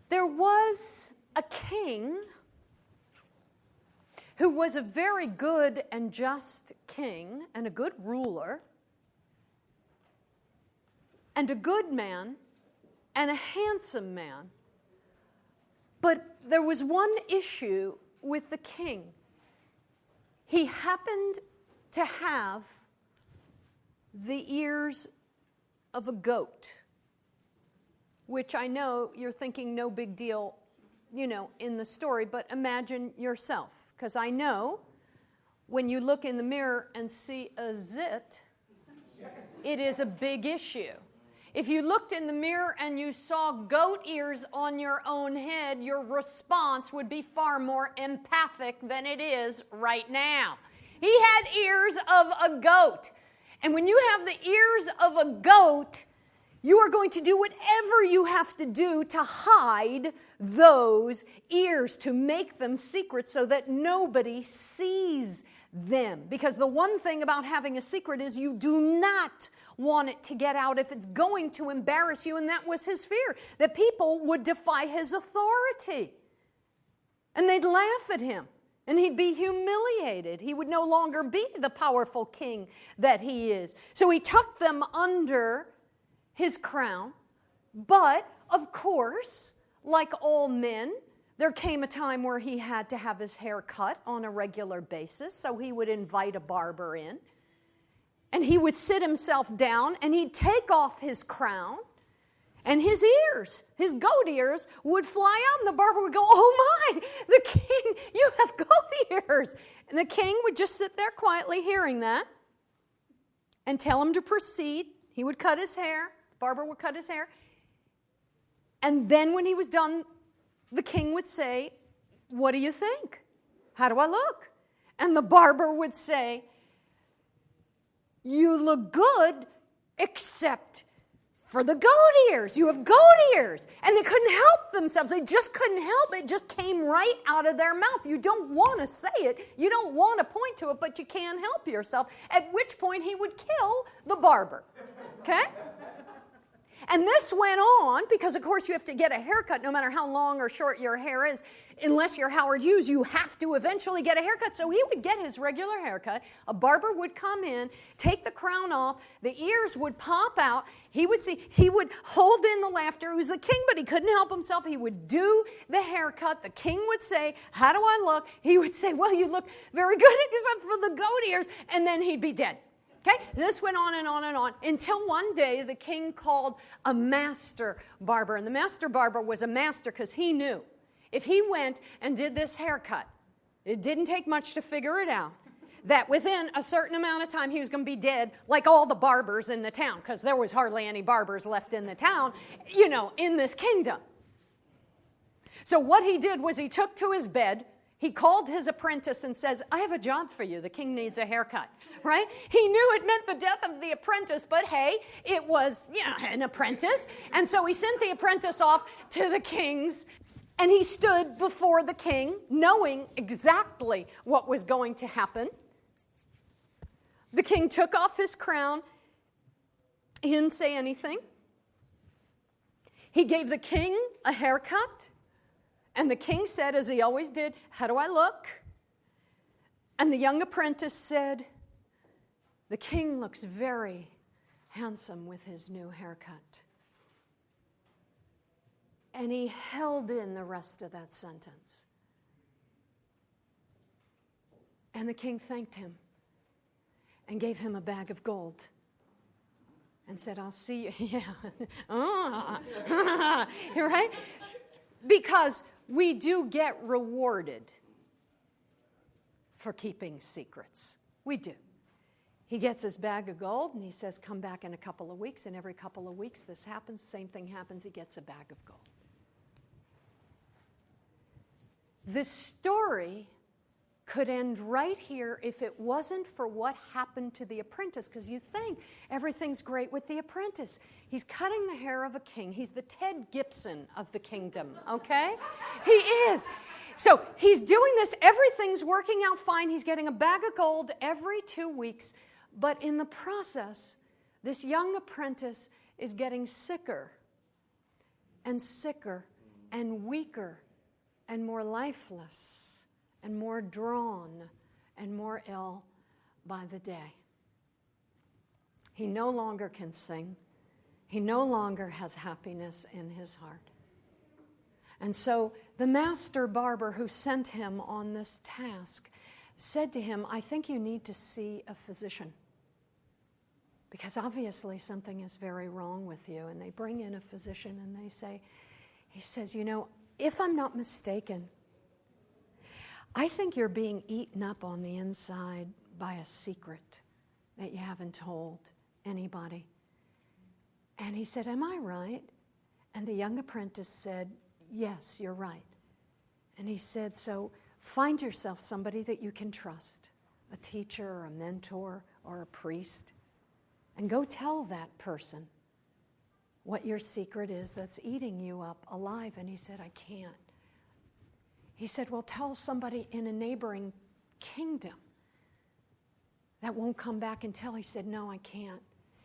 There was a king who was a very good and just king and a good ruler and a good man and a handsome man. But there was one issue with the king. He happened to have the ears of a goat, which I know you're thinking no big deal, in the story, but imagine yourself. Because I know when you look in the mirror and see a zit, it is a big issue. If you looked in the mirror and you saw goat ears on your own head, your response would be far more empathic than it is right now. He had ears of a goat. And when you have the ears of a goat, you are going to do whatever you have to do to hide those ears, to make them secret so that nobody sees them. Because the one thing about having a secret is you do not want it to get out if it's going to embarrass you, and that was his fear, that people would defy his authority. And they'd laugh at him, and he'd be humiliated. He would no longer be the powerful king that he is. So he tucked them under his crown, but of course, like all men, there came a time where he had to have his hair cut on a regular basis, so he would invite a barber in, and he would sit himself down, and he'd take off his crown, and his ears, his goat ears, would fly out, and the barber would go, "Oh my, the king, you have goat ears." And the king would just sit there quietly hearing that and tell him to proceed. He would cut his hair, the barber would cut his hair, and then when he was done, the king would say, "What do you think? How do I look?" And the barber would say, "You look good, except for the goat ears. You have goat ears." And they couldn't help themselves. They just couldn't help it. It just came right out of their mouth. You don't want to say it. You don't want to point to it, but you can't help yourself. At which point he would kill the barber. Okay? And this went on because, of course, you have to get a haircut no matter how long or short your hair is. Unless you're Howard Hughes, you have to eventually get a haircut. So he would get his regular haircut. A barber would come in, take the crown off. The ears would pop out. He would hold in the laughter. He was the king, but he couldn't help himself. He would do the haircut. The king would say, "How do I look?" He would say, "Well, you look very good except for the goat ears." And then he'd be dead. Okay, this went on and on and on until one day the king called a master barber. And the master barber was a master because he knew if he went and did this haircut, it didn't take much to figure it out, that within a certain amount of time he was going to be dead like all the barbers in the town, because there was hardly any barbers left in the town, in this kingdom. So what he did was he took to his bed. He called his apprentice and says, "I have a job for you. The king needs a haircut," right? He knew it meant the death of the apprentice, but hey, it was, an apprentice. And so he sent the apprentice off to the king's, and he stood before the king, knowing exactly what was going to happen. The king took off his crown. He didn't say anything. He gave the king a haircut. And the king said, as he always did, "How do I look?" And the young apprentice said, "The king looks very handsome with his new haircut." And he held in the rest of that sentence. And the king thanked him and gave him a bag of gold and said, "I'll see you." Yeah. Right? Because we do get rewarded for keeping secrets. We do. He gets his bag of gold and he says, "Come back in a couple of weeks." And every couple of weeks this happens. Same thing happens. He gets a bag of gold. This story could end right here if it wasn't for what happened to the apprentice, because you think everything's great with the apprentice. He's cutting the hair of a king. He's the Ted Gibson of the kingdom, okay? He is. So he's doing this. Everything's working out fine. He's getting a bag of gold every 2 weeks. But in the process, this young apprentice is getting sicker and sicker and weaker and more lifeless and more drawn and more ill by the day. He no longer can sing. He no longer has happiness in his heart. And so the master barber who sent him on this task said to him, I think you need to see a physician, because obviously something is very wrong with you. And they bring in a physician and they say, he says, you know, if I'm not mistaken, I think you're being eaten up on the inside by a secret that you haven't told anybody. And he said, am I right? And the young apprentice said, yes, you're right. And he said, so find yourself somebody that you can trust, a teacher or a mentor or a priest, and go tell that person what your secret is that's eating you up alive. And he said, I can't. He said, well, tell somebody in a neighboring kingdom that won't come back and tell. He said, no, I can't.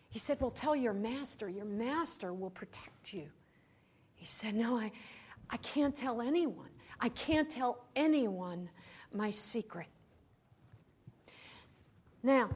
He said, well, tell your master will protect you. He said, no, I can't tell anyone. I can't tell anyone my secret. Now,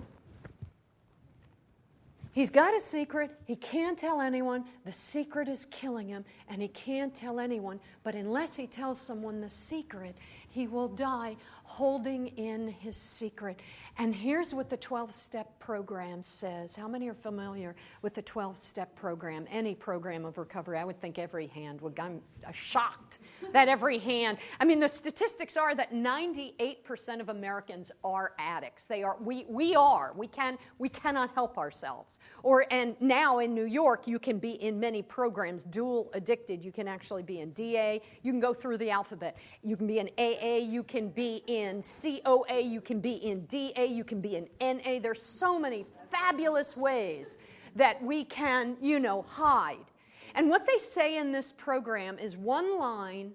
he's got a secret. He can't tell anyone. The secret is killing him, and he can't tell anyone. But unless he tells someone the secret, he will die holding in his secret. And here's what the 12-step program says. How many are familiar with the 12-step program? Any program of recovery. I would think every hand would. I'm shocked that every hand. I mean, the statistics are that 98% of Americans are addicts. They are. We are. We cannot help ourselves. And now in New York, you can be in many programs, dual addicted. You can actually be in DA. You can go through the alphabet. You can be in AA. You can be in COA. You can be in DA. You can be in NA. There's so many fabulous ways that we can, hide. And what they say in this program is one line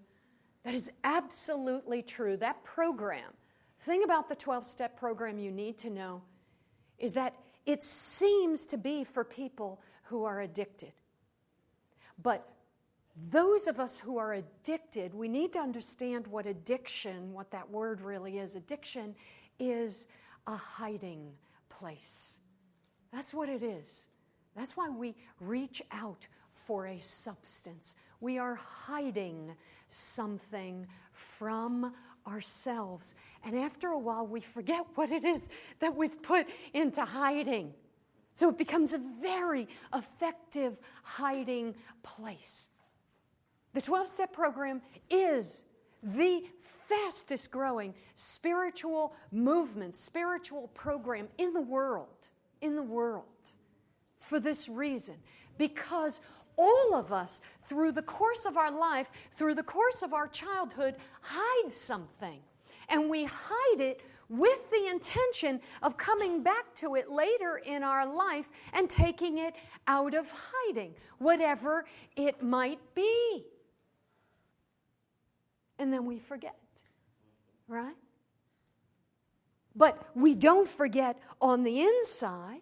that is absolutely true. That program, the thing about the 12-step program you need to know is that it seems to be for people who are addicted. But those of us who are addicted, we need to understand what that word really is. Addiction is a hiding place. That's what it is. That's why we reach out for a substance. We are hiding something from ourselves. And after a while, we forget what it is that we've put into hiding. So it becomes a very effective hiding place. The 12-step program is the fastest growing spiritual movement, spiritual program in the world, for this reason. Because all of us, through the course of our life, through the course of our childhood, hide something. And we hide it with the intention of coming back to it later in our life and taking it out of hiding, whatever it might be. And then we forget, right? But we don't forget on the inside.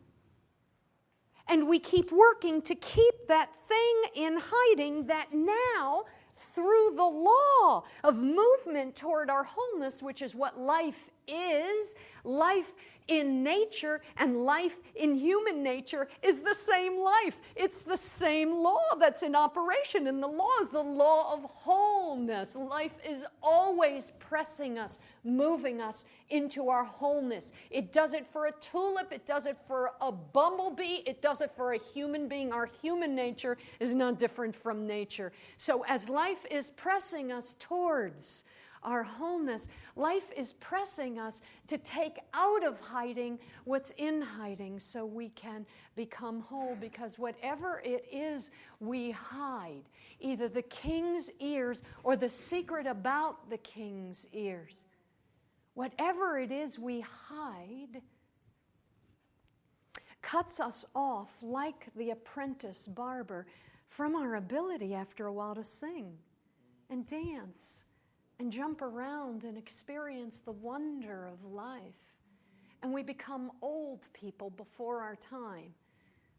And we keep working to keep that thing in hiding that now, through the law of movement toward our wholeness, which is what life is, life in nature and life in human nature is the same life. It's the same law that's in operation, and the law is the law of wholeness. Life is always pressing us, moving us into our wholeness. It does it for a tulip, it does it for a bumblebee, it does it for a human being. Our human nature is not different from nature. So as life is pressing us towards our wholeness, life is pressing us to take out of hiding what's in hiding so we can become whole, because whatever it is we hide, either the king's ears or the secret about the king's ears, whatever it is we hide cuts us off, like the apprentice barber, from our ability after a while to sing and dance and jump around and experience the wonder of life. And we become old people before our time.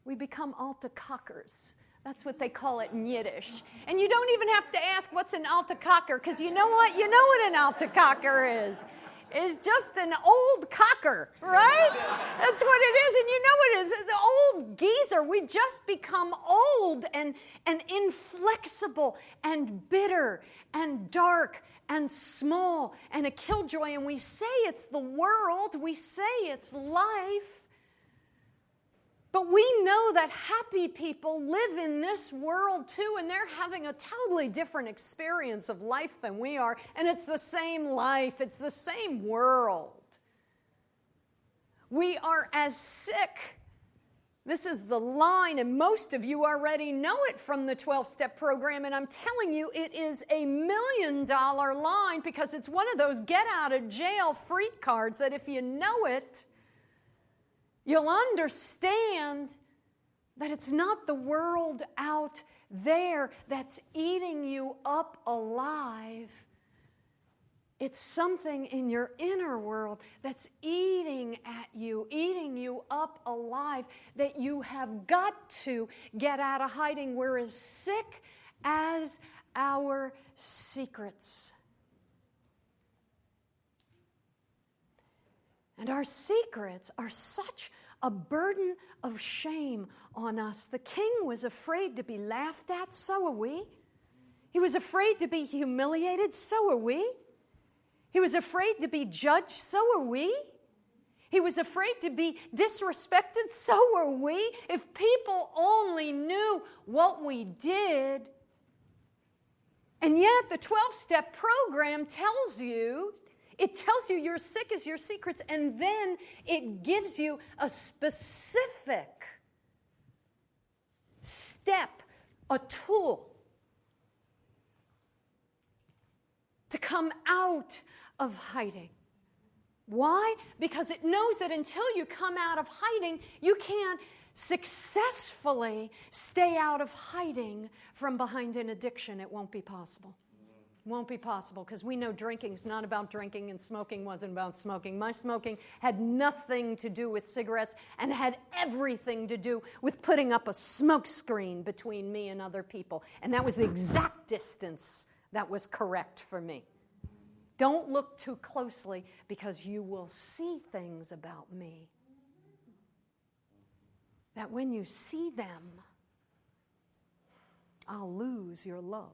We become alta cockers That's what they call it in Yiddish. And you don't even have to ask what's an altacocker, because you know what? You know what an altacocker is. It's just an old cocker, right? That's what it is, and you know what it is. It's an old geezer. We just become old and inflexible and bitter and dark and small and a killjoy, and we say it's the world, we say it's life. But we know that happy people live in this world too, and they're having a totally different experience of life than we are, and it's the same life, it's the same world. We are as sick. This is the line, and most of you already know it from the 12-step program, and I'm telling you, it is a $1 million line, because it's one of those get-out-of-jail-free cards that if you know it, you'll understand that it's not the world out there that's eating you up alive. It's something in your inner world that's eating at you, eating you up alive, that you have got to get out of hiding. We're as sick as our secrets. And our secrets are such a burden of shame on us. The king was afraid to be laughed at, so are we. He was afraid to be humiliated, so are we. He was afraid to be judged, so are we. He was afraid to be disrespected, so are we. If people only knew what we did. And yet the 12-step program tells you, it tells you you're sick as your secrets, and then it gives you a specific step, a tool to come out of hiding. Why? Because it knows that until you come out of hiding, you can't successfully stay out of hiding from behind an addiction. It won't be possible. Won't be possible, because we know drinking is not about drinking and smoking wasn't about smoking. My smoking had nothing to do with cigarettes and had everything to do with putting up a smoke screen between me and other people. And that was the exact distance that was correct for me. Don't look too closely, because you will see things about me that when you see them, I'll lose your love.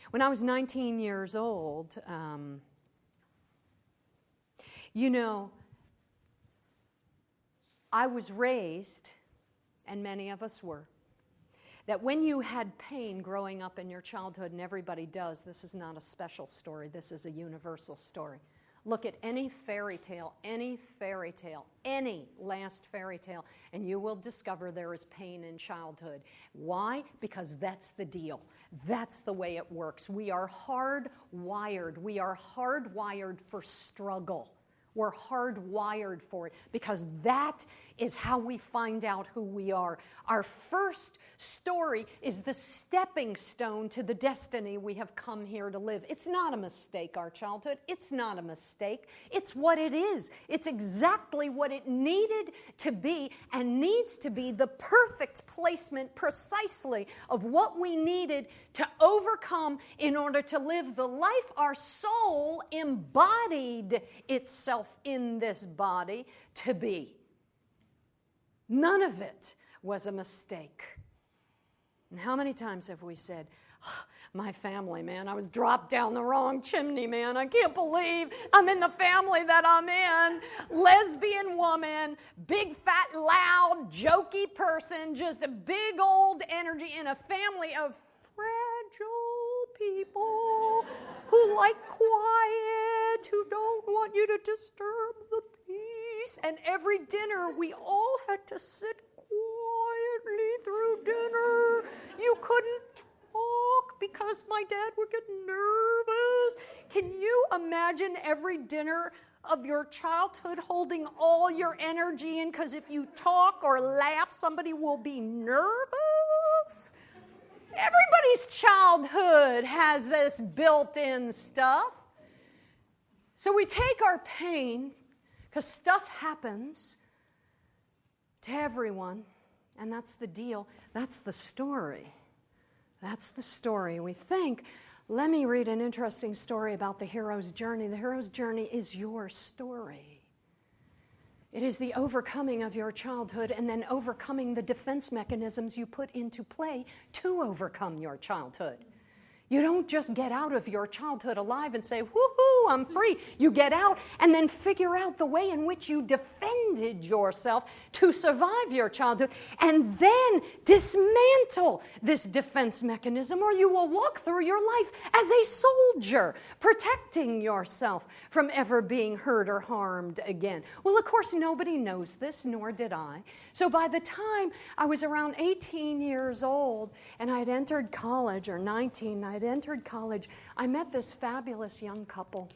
When I was 19 years old, I was raised, and many of us were, that when you had pain growing up in your childhood, and everybody does, this is not a special story, this is a universal story. Look at any fairy tale, any last fairy tale, and you will discover there is pain in childhood. Why? Because that's the deal. That's the way it works. We are hardwired. We are hardwired for struggle. We're hardwired for it, because that is how we find out who we are. Our first story is the stepping stone to the destiny we have come here to live. It's not a mistake, our childhood. It's not a mistake. It's what it is. It's exactly what it needed to be, and needs to be the perfect placement precisely of what we needed to overcome in order to live the life our soul embodied itself in this body to be. None of it was a mistake. And how many times have we said, oh, my family, man, I was dropped down the wrong chimney, man. I can't believe I'm in the family that I'm in. Lesbian woman, big, fat, loud, jokey person, just a big old energy in a family of fragile people who like quiet, who don't want you to disturb the peace. And every dinner, we all had to sit quietly through dinner. You couldn't talk because my dad would get nervous. Can you imagine every dinner of your childhood holding all your energy in, because if you talk or laugh, somebody will be nervous? Everybody's childhood has this built-in stuff. So we take our pain, because stuff happens to everyone, And that's the deal. That's the story. That's the story. We think, let me read an interesting story about the hero's journey. The hero's journey is your story. It is the overcoming of your childhood and then overcoming the defense mechanisms you put into play to overcome your childhood. You don't just get out of your childhood alive and say, woohoo, I'm free. You get out and then figure out the way in which you defended yourself to survive your childhood and then dismantle this defense mechanism, or you will walk through your life as a soldier, protecting yourself from ever being hurt or harmed again. Well, of course, nobody knows this, nor did I. So by the time I was around 18 years old and I had entered college, or 19, I had entered college, I met this fabulous young couple.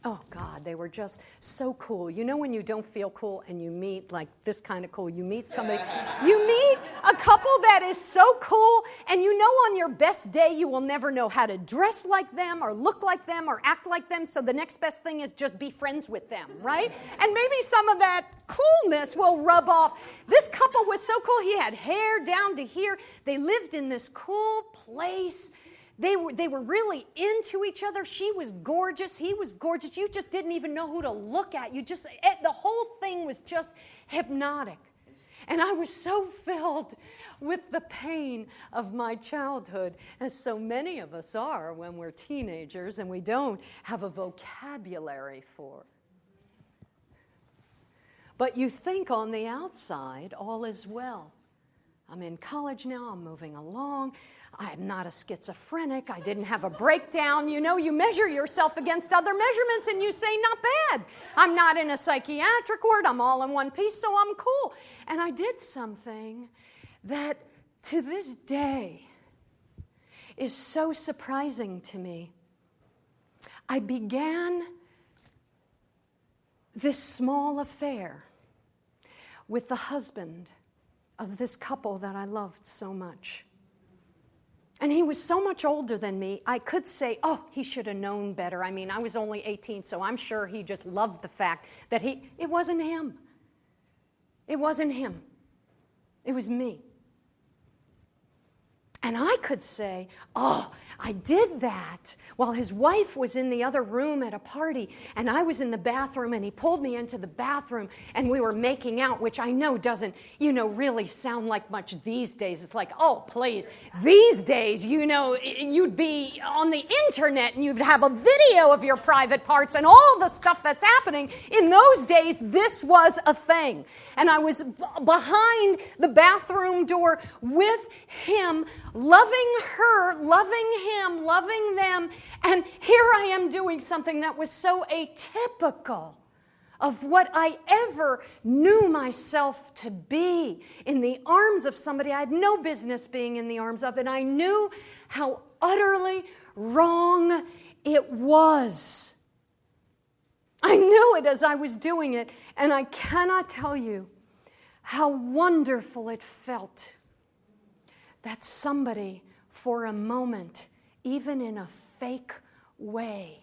Oh, God, they were just so cool. You know when you don't feel cool and you meet, like this kind of cool, you meet somebody, you meet a couple that is so cool, and you know on your best day you will never know how to dress like them or look like them or act like them, so the next best thing is just be friends with them, right? And maybe some of that coolness will rub off. This couple was so cool. He had hair down to here. They lived in this cool place. They were really into each other. She was gorgeous. He was gorgeous. You just didn't even know who to look at. The whole thing was just hypnotic. And I was so filled with the pain of my childhood, as so many of us are when we're teenagers and we don't have a vocabulary for. But you think on the outside, all is well. I'm in college now. I'm moving along. I'm not a schizophrenic. I didn't have a breakdown. You know, you measure yourself against other measurements and you say, not bad. I'm not in a psychiatric ward. I'm all in one piece, so I'm cool. And I did something that to this day is so surprising to me. I began this small affair with the husband of this couple that I loved so much. And he was so much older than me, I could say, oh, he should have known better. I mean, I was only 18, so I'm sure he just loved the fact that it wasn't him. It wasn't him. It was me. And I could say, oh, I did that while his wife was in the other room at a party, and I was in the bathroom, and he pulled me into the bathroom, and we were making out, which I know doesn't, really sound like much these days. It's like, oh, please. These days, you'd be on the internet, and you'd have a video of your private parts and all the stuff that's happening. In those days, this was a thing. And I was behind the bathroom door with him, loving her, loving him, loving them, and here I am doing something that was so atypical of what I ever knew myself to be, in the arms of somebody I had no business being in the arms of, and I knew how utterly wrong it was. I knew it as I was doing it, and I cannot tell you how wonderful it felt that somebody, for a moment, even in a fake way,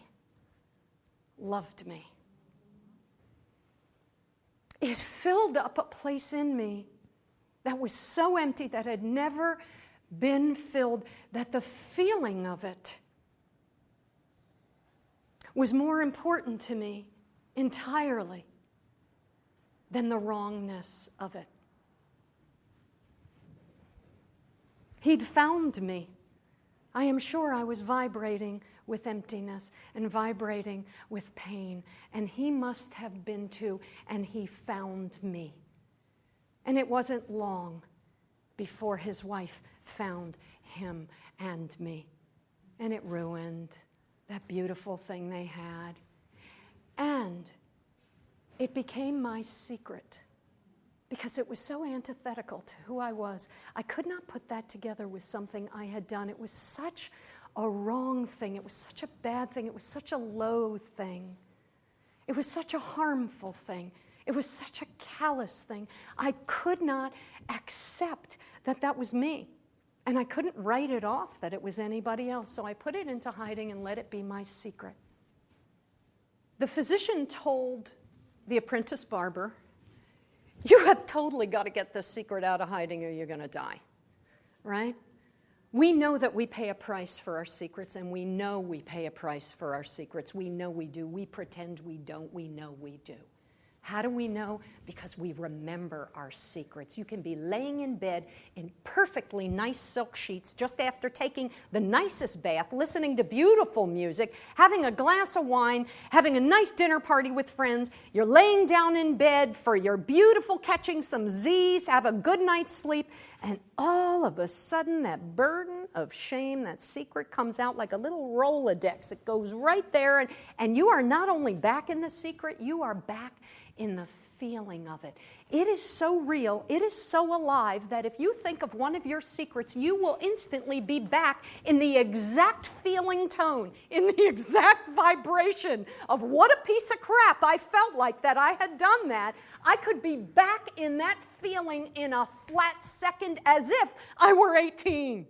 loved me. It filled up a place in me that was so empty, that had never been filled, that the feeling of it was more important to me entirely than the wrongness of it. He'd found me. I am sure I was vibrating with emptiness and vibrating with pain, and he must have been too, and he found me. And it wasn't long before his wife found him and me, and it ruined that beautiful thing they had. And it became my secret, because it was so antithetical to who I was. I could not put that together with something I had done. It was such a wrong thing. It was such a bad thing. It was such a low thing. It was such a harmful thing. It was such a callous thing. I could not accept that that was me. And I couldn't write it off that it was anybody else. So I put it into hiding and let it be my secret. The physician told the apprentice barber, You have totally got to get this secret out of hiding or you're going to die, right? We know that we pay a price for our secrets, and we know we pay a price for our secrets. We know we do. We pretend we don't. We know we do. How do we know? Because we remember our secrets. You can be laying in bed in perfectly nice silk sheets just after taking the nicest bath, listening to beautiful music, having a glass of wine, having a nice dinner party with friends. You're laying down in bed for your beautiful catching some Z's, have a good night's sleep, and all of a sudden that burden of shame, that secret comes out like a little Rolodex. It goes right there, and you are not only back in the secret, you are back in the feeling of it. It is so real, it is so alive that if you think of one of your secrets, you will instantly be back in the exact feeling tone, in the exact vibration of what a piece of crap I felt like that I had done that. I could be back in that feeling in a flat second as if I were 18.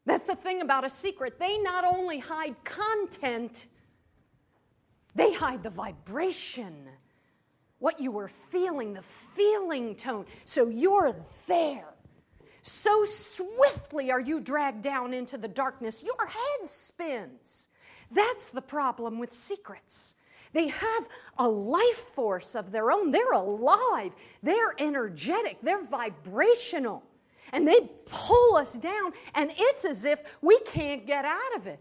That's the thing about a secret. They not only hide content, they hide the vibration. What you were feeling, the feeling tone. So you're there. So swiftly are you dragged down into the darkness, your head spins. That's the problem with secrets. They have a life force of their own. They're alive. They're energetic. They're vibrational. And they pull us down, and it's as if we can't get out of it.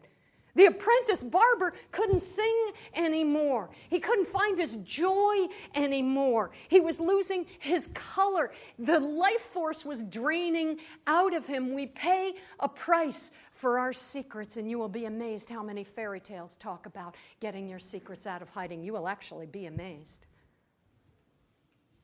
The apprentice barber couldn't sing anymore. He couldn't find his joy anymore. He was losing his color. The life force was draining out of him. We pay a price for our secrets, and you will be amazed how many fairy tales talk about getting your secrets out of hiding. You will actually be amazed.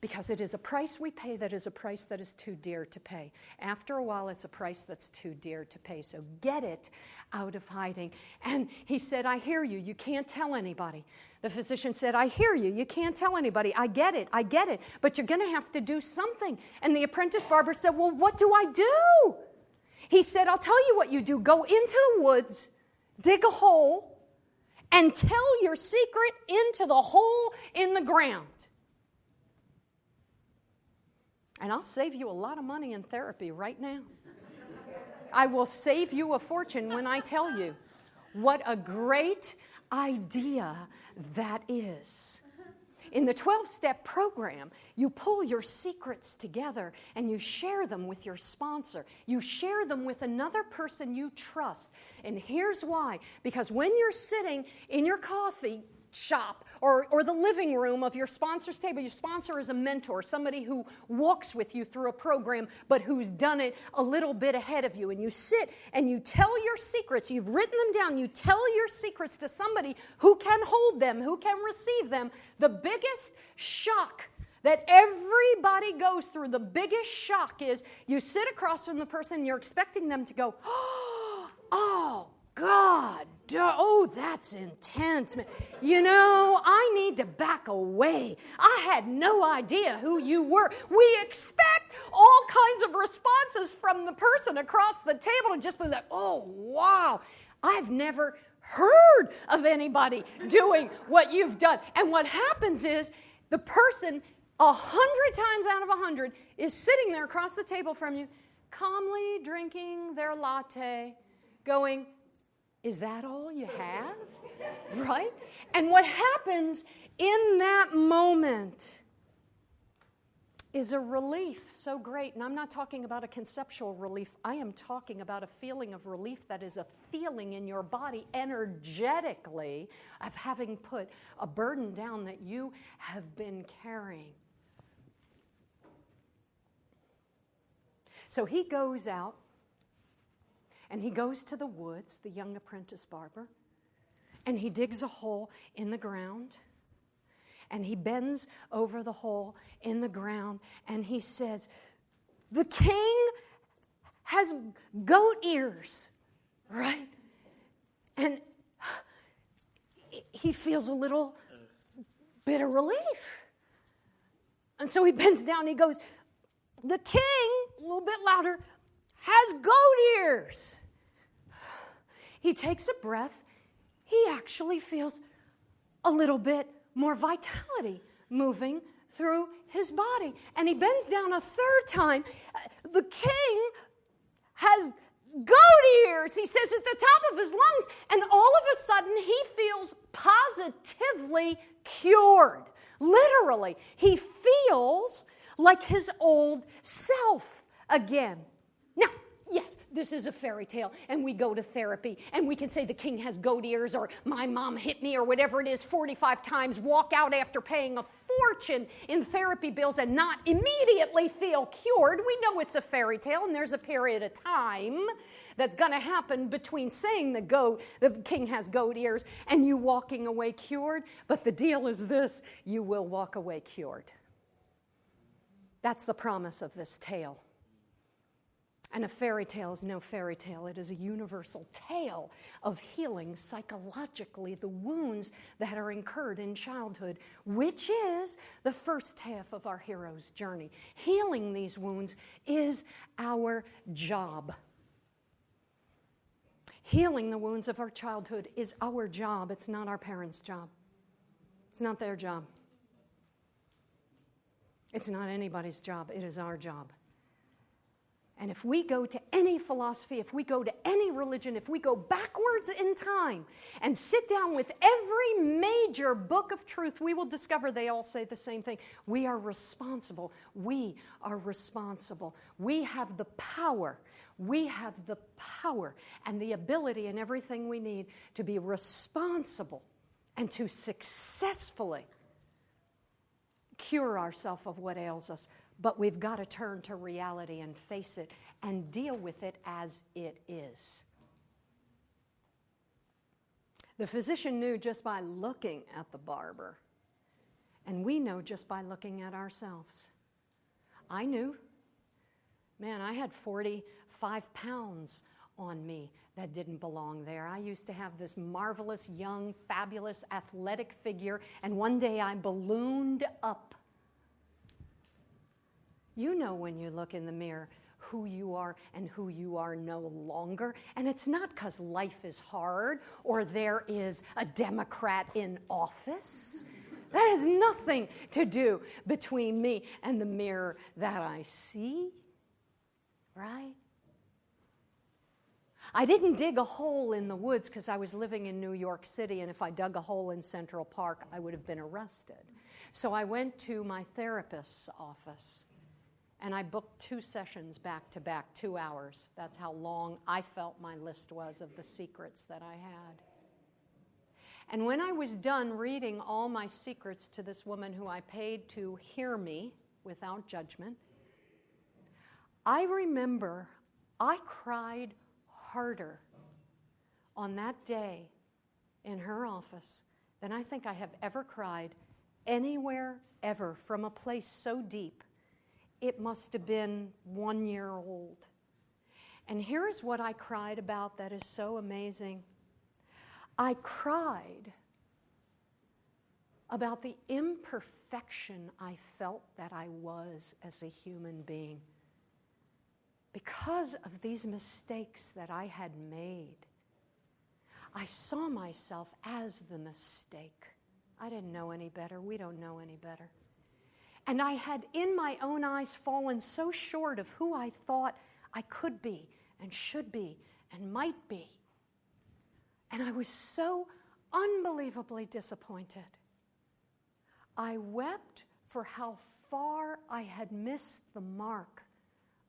Because it is a price we pay that is a price that is too dear to pay. After a while, it's a price that's too dear to pay. So get it out of hiding. And he said, I hear you. You can't tell anybody. The physician said, I hear you. You can't tell anybody. I get it. But you're going to have to do something. And the apprentice barber said, well, what do I do? He said, I'll tell you what you do. Go into the woods, dig a hole, and tell your secret into the hole in the ground. And I'll save you a lot of money in therapy right now. I will save you a fortune when I tell you what a great idea that is. In the 12-step program, you pull your secrets together and you share them with your sponsor. You share them with another person you trust. And here's why. Because when you're sitting in your coffee shop or the living room of your sponsor's table. Your sponsor is a mentor, somebody who walks with you through a program, but who's done it a little bit ahead of you. And you sit and you tell your secrets. You've written them down. You tell your secrets to somebody who can hold them, who can receive them. The biggest shock that everybody goes through, the biggest shock is you sit across from the person and you're expecting them to go, oh, God, oh, that's intense. You know, I need to back away. I had no idea who you were. We expect all kinds of responses from the person across the table and just be like, oh, wow, I've never heard of anybody doing what you've done. And what happens is the person 100 times out of 100 is sitting there across the table from you, calmly drinking their latte, going, is that all you have? Right? And what happens in that moment is a relief so great. And I'm not talking about a conceptual relief. I am talking about a feeling of relief that is a feeling in your body energetically of having put a burden down that you have been carrying. So he goes out. And he goes to the woods, the young apprentice barber, and he digs a hole in the ground, and he bends over the hole in the ground, and he says, the king has goat ears, right? And he feels a little bit of relief. And so he bends down and he goes, the king, a little bit louder, has goat ears. He takes a breath. He actually feels a little bit more vitality moving through his body. And he bends down a third time. The king has goat ears, he says, at the top of his lungs. And all of a sudden, he feels positively cured. Literally, he feels like his old self again. Now, yes, this is a fairy tale, and we go to therapy, and we can say the king has goat ears, or my mom hit me, or whatever it is 45 times, walk out after paying a fortune in therapy bills and not immediately feel cured. We know it's a fairy tale, and there's a period of time that's going to happen between saying the king has goat ears, and you walking away cured. But the deal is this: you will walk away cured. That's the promise of this tale. And a fairy tale is no fairy tale. It is a universal tale of healing psychologically the wounds that are incurred in childhood, which is the first half of our hero's journey. Healing these wounds is our job. Healing the wounds of our childhood is our job. It's not our parents' job. It's not their job. It's not anybody's job. It is our job. And if we go to any philosophy, if we go to any religion, if we go backwards in time and sit down with every major book of truth, we will discover they all say the same thing. We are responsible. We are responsible. We have the power. We have the power and the ability and everything we need to be responsible and to successfully cure ourselves of what ails us. But we've got to turn to reality and face it and deal with it as it is. The physician knew just by looking at the barber, and we know just by looking at ourselves. I knew. Man, I had 45 pounds on me that didn't belong there. I used to have this marvelous, young, fabulous, athletic figure, and one day I ballooned up. You know when you look in the mirror who you are and who you are no longer. And it's not because life is hard or there is a Democrat in office. That has nothing to do between me and the mirror that I see, right? I didn't dig a hole in the woods because I was living in New York City, and if I dug a hole in Central Park, I would have been arrested. So I went to my therapist's office. And I booked 2 sessions back to back, 2 hours. That's how long I felt my list was of the secrets that I had. And when I was done reading all my secrets to this woman who I paid to hear me without judgment, I remember I cried harder on that day in her office than I think I have ever cried anywhere ever from a place so deep. It must have been 1 year old. And here's what I cried about that is so amazing. I cried about the imperfection I felt that I was as a human being because of these mistakes that I had made. I saw myself as the mistake. I didn't know any better. We don't know any better. And I had, in my own eyes, fallen so short of who I thought I could be and should be and might be. And I was so unbelievably disappointed. I wept for how far I had missed the mark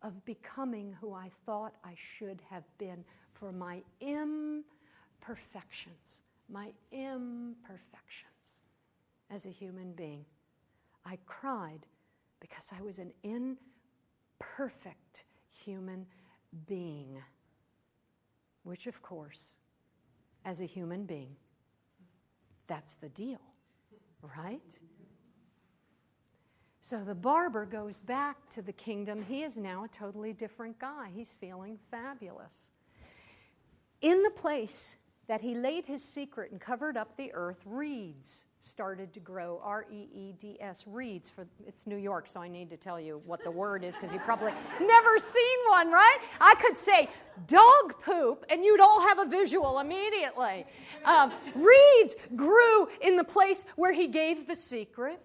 of becoming who I thought I should have been for my imperfections as a human being. I cried because I was an imperfect human being, which, of course, as a human being, that's the deal, right? So the barber goes back to the kingdom. He is now a totally different guy. He's feeling fabulous. In the place that he laid his secret and covered up the earth, reeds started to grow, R-E-E-D-S, reeds. It's New York, so I need to tell you what the word is because you've probably never seen one, right? I could say dog poop, and you'd all have a visual immediately. Reeds grew in the place where he gave the secret.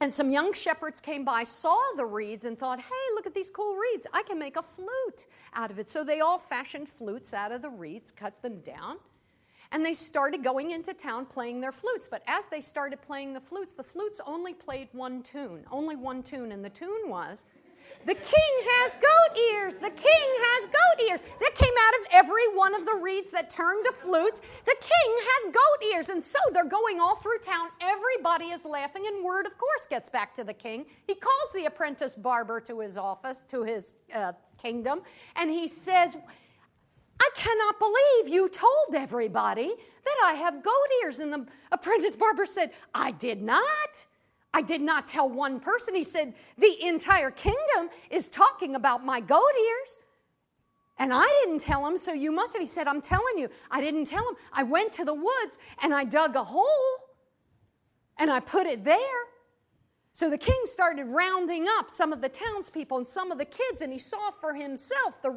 And some young shepherds came by, saw the reeds, and thought, hey, look at these cool reeds. I can make a flute out of it. So they all fashioned flutes out of the reeds, cut them down, and they started going into town playing their flutes. But as they started playing the flutes only played one tune, and the tune was, the king has goat ears, the king has goat ears. That came out of every one of the reeds that turned to flutes. The king has goat ears. And so they're going all through town. Everybody is laughing, and word, of course, gets back to the king. He calls the apprentice barber to his office, to his kingdom, and he says, I cannot believe you told everybody that I have goat ears. And the apprentice barber said, I did not. I did not tell one person. He said, the entire kingdom is talking about my goat ears. And I didn't tell him, so you must have. He said, I'm telling you, I didn't tell him. I went to the woods and I dug a hole and I put it there. So the king started rounding up some of the townspeople and some of the kids, and he saw for himself the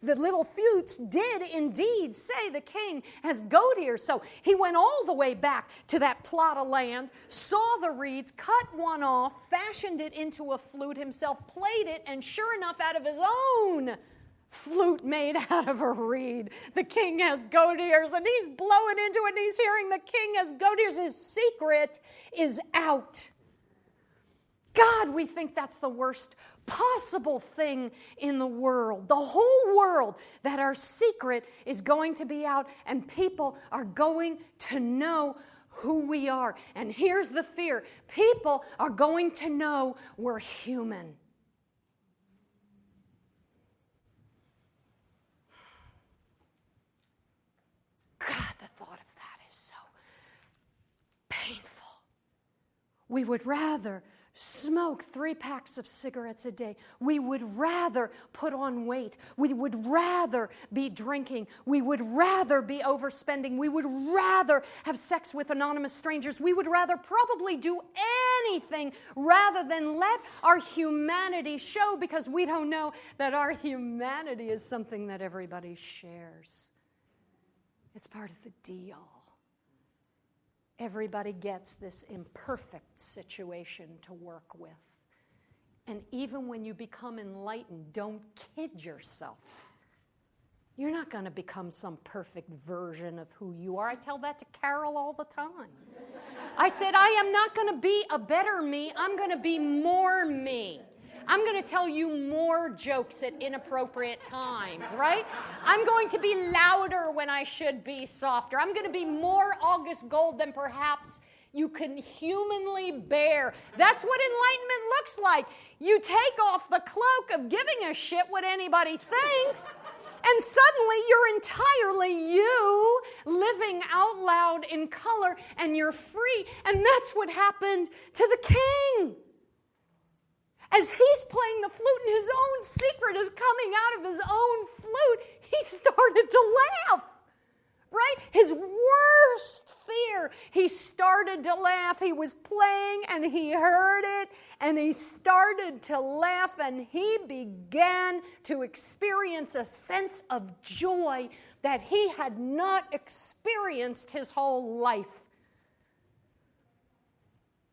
little flutes did indeed say the king has goat ears. So he went all the way back to that plot of land, saw the reeds, cut one off, fashioned it into a flute himself, played it, and sure enough, out of his own flute made out of a reed, the king has goat ears, and he's blowing into it, and he's hearing the king has goat ears. His secret is out. God, we think that's the worst possible thing in the world. The whole world, that our secret is going to be out and people are going to know who we are. And here's the fear. People are going to know we're human. God, the thought of that is so painful. We would rather smoke 3 packs of cigarettes a day. We would rather put on weight. We would rather be drinking. We would rather be overspending. We would rather have sex with anonymous strangers. We would rather probably do anything rather than let our humanity show, because we don't know that our humanity is something that everybody shares. It's part of the deal. Everybody gets this imperfect situation to work with. And even when you become enlightened, don't kid yourself. You're not going to become some perfect version of who you are. I tell that to Carol all the time. I said, I am not going to be a better me. I'm going to be more me. I'm going to tell you more jokes at inappropriate times, right? I'm going to be louder when I should be softer. I'm going to be more August Gold than perhaps you can humanly bear. That's what enlightenment looks like. You take off the cloak of giving a shit what anybody thinks, and suddenly you're entirely you, living out loud in color, and you're free. And that's what happened to the king. As he's playing the flute and his own secret is coming out of his own flute, he started to laugh, right? His worst fear, he started to laugh. He was playing and he heard it and he started to laugh, and he began to experience a sense of joy that he had not experienced his whole life.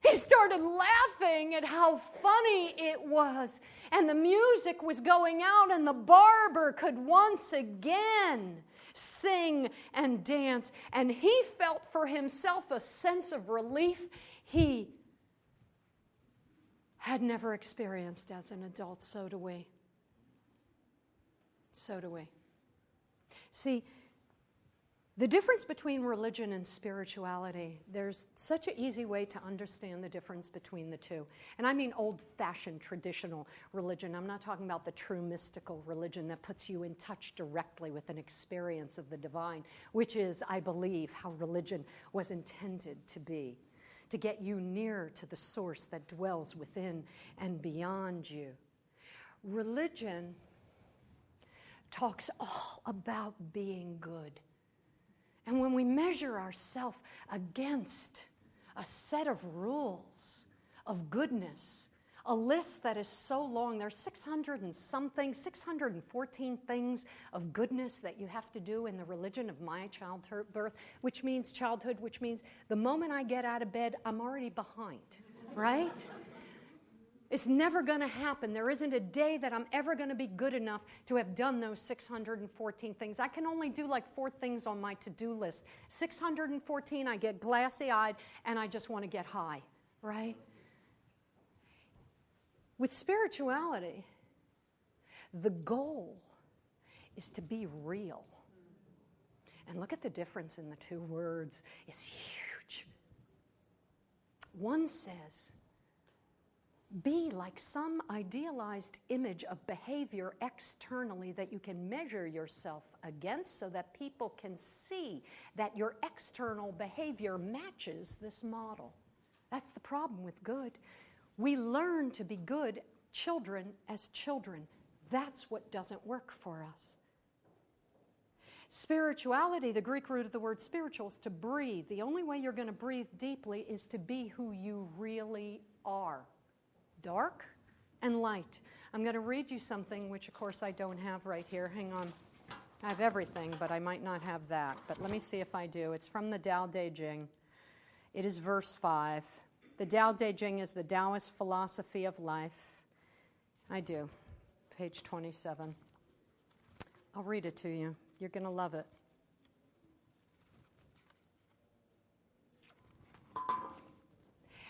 He started laughing at how funny it was, and the music was going out, and the barber could once again sing and dance, and he felt for himself a sense of relief he had never experienced as an adult. So do we. So do we. See, the difference between religion and spirituality, there's such an easy way to understand the difference between the two. And I mean old-fashioned traditional religion. I'm not talking about the true mystical religion that puts you in touch directly with an experience of the divine, which is, I believe, how religion was intended to be, to get you near to the source that dwells within and beyond you. Religion talks all about being good. And when we measure ourselves against a set of rules of goodness, a list that is so long, there's 614 things of goodness that you have to do in the religion of my childhood, which means the moment I get out of bed, I'm already behind, right? It's never going to happen. There isn't a day that I'm ever going to be good enough to have done those 614 things. I can only do like 4 things on my to-do list. 614, I get glassy-eyed, and I just want to get high, right? With spirituality, the goal is to be real. And look at the difference in the 2 words. It's huge. One says, be like some idealized image of behavior externally that you can measure yourself against so that people can see that your external behavior matches this model. That's the problem with good. We learn to be good children as children. That's what doesn't work for us. Spirituality, the Greek root of the word spiritual, is to breathe. The only way you're going to breathe deeply is to be who you really are. Dark and light. I'm going to read you something which, of course, I don't have right here. Hang on. I have everything, but I might not have that. But let me see if I do. It's from the Tao Te Ching. It is verse 5. The Tao Te Ching is the Taoist philosophy of life. I do. Page 27. I'll read it to you. You're going to love it.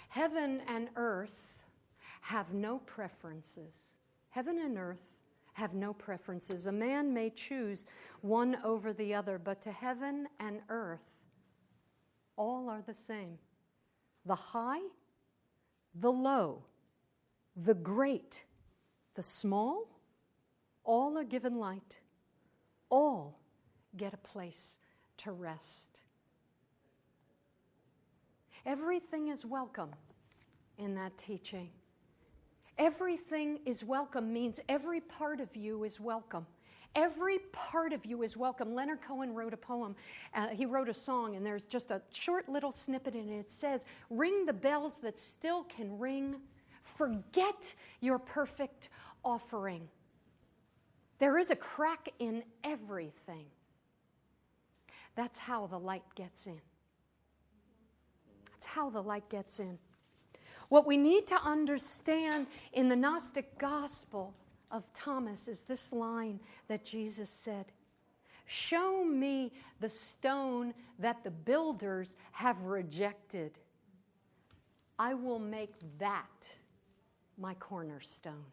Heaven and earth have no preferences. Heaven and earth have no preferences. A man may choose one over the other, but to heaven and earth, all are the same. The high, the low, the great, the small, all are given light. All get a place to rest. Everything is welcome in that teaching. Everything is welcome means every part of you is welcome. Every part of you is welcome. Leonard Cohen wrote a poem. He wrote a song, and there's just a short little snippet in it. It says, "Ring the bells that still can ring. Forget your perfect offering." There is a crack in everything. That's how the light gets in. That's how the light gets in. What we need to understand in the Gnostic Gospel of Thomas is this line that Jesus said, "Show me the stone that the builders have rejected. I will make that my cornerstone."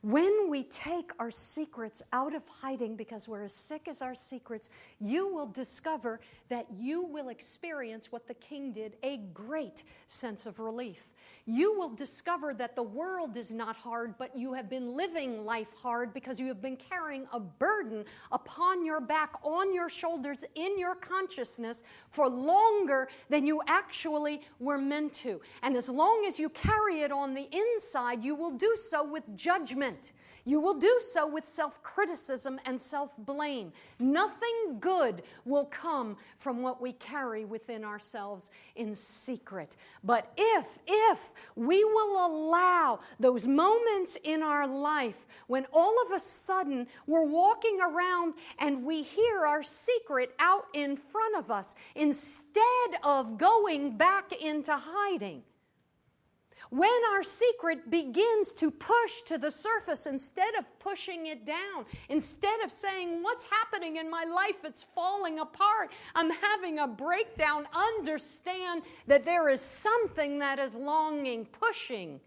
When we take our secrets out of hiding because we're as sick as our secrets, you will discover that you will experience what the king did, a great sense of relief. You will discover that the world is not hard, but you have been living life hard because you have been carrying a burden upon your back, on your shoulders, in your consciousness for longer than you actually were meant to. And as long as you carry it on the inside, you will do so with judgment. You will do so with self-criticism and self-blame. Nothing good will come from what we carry within ourselves in secret. But if we will allow those moments in our life when all of a sudden we're walking around and we hear our secret out in front of us instead of going back into hiding, when our secret begins to push to the surface instead of pushing it down, instead of saying, "What's happening in my life? It's falling apart. I'm having a breakdown," understand that there is something that is longing, pushing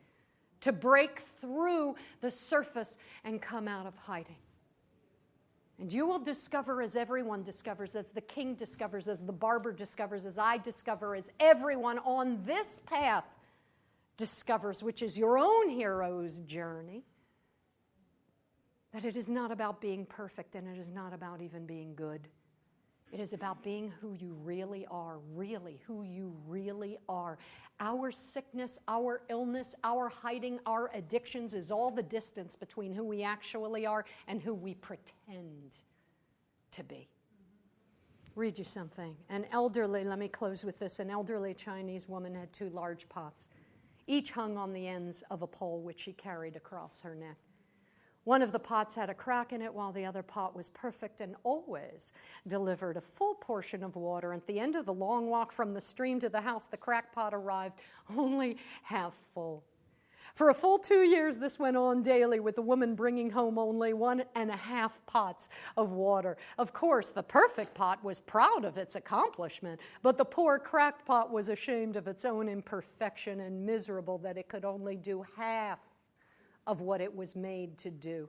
to break through the surface and come out of hiding. And you will discover, as everyone discovers, as the king discovers, as the barber discovers, as I discover, as everyone on this path discovers, which is your own hero's journey, that it is not about being perfect and it is not about even being good. It is about being who you really are, really who you really are. Our sickness, our illness, our hiding, our addictions is all the distance between who we actually are and who we pretend to be. Read you something. Let me close with this. An elderly Chinese woman had 2 large pots, each hung on the ends of a pole which she carried across her neck. One of the pots had a crack in it while the other pot was perfect and always delivered a full portion of water. At the end of the long walk from the stream to the house, the crack pot arrived only half full. For a full 2 years, this went on daily, with the woman bringing home only 1.5 pots of water. Of course, the perfect pot was proud of its accomplishment, but the poor cracked pot was ashamed of its own imperfection and miserable that it could only do half of what it was made to do.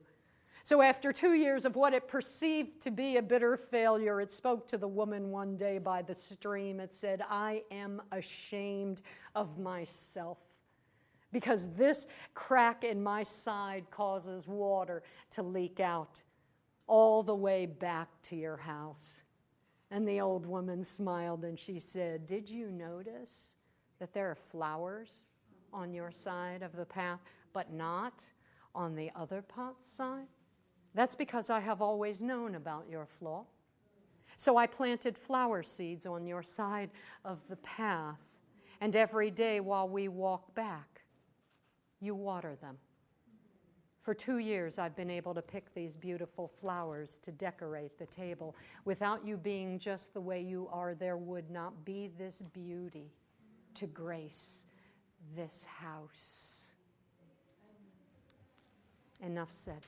So after 2 years of what it perceived to be a bitter failure, it spoke to the woman one day by the stream. It said, "I am ashamed of myself, because this crack in my side causes water to leak out all the way back to your house." And the old woman smiled and she said, "Did you notice that there are flowers on your side of the path, but not on the other pot's side? That's because I have always known about your flaw. So I planted flower seeds on your side of the path, and every day while we walk back, you water them. For 2 years, I've been able to pick these beautiful flowers to decorate the table. Without you being just the way you are, there would not be this beauty to grace this house." Enough said.